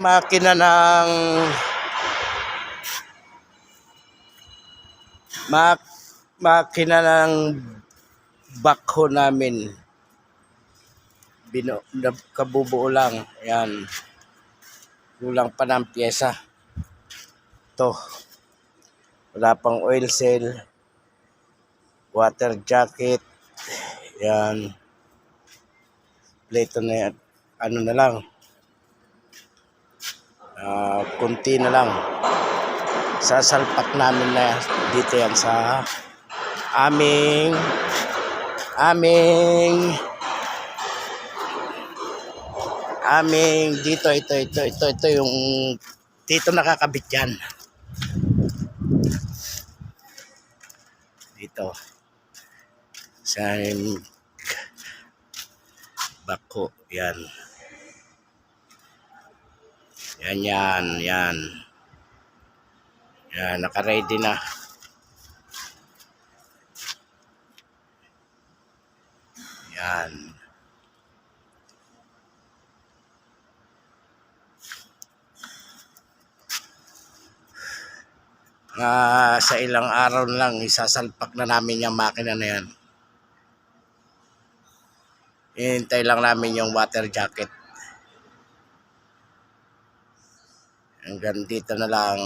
Makina ng makina ng backhoe namin. Kabubuo lang. Yan. Kulang pa ng pyesa. Ito. Wala pang oil seal. Water jacket. Yan. Pleto na yan. Ano na lang. Kunti na lang. Sasalpak namin na dito yan sa aming dito ito yung dito nakakabit yan dito sa bako yan naka-ready na yan. Sa ilang araw lang isasalpak na namin yung makina na yan. Hintay lang namin yung water jacket. Hanggang dito na lang.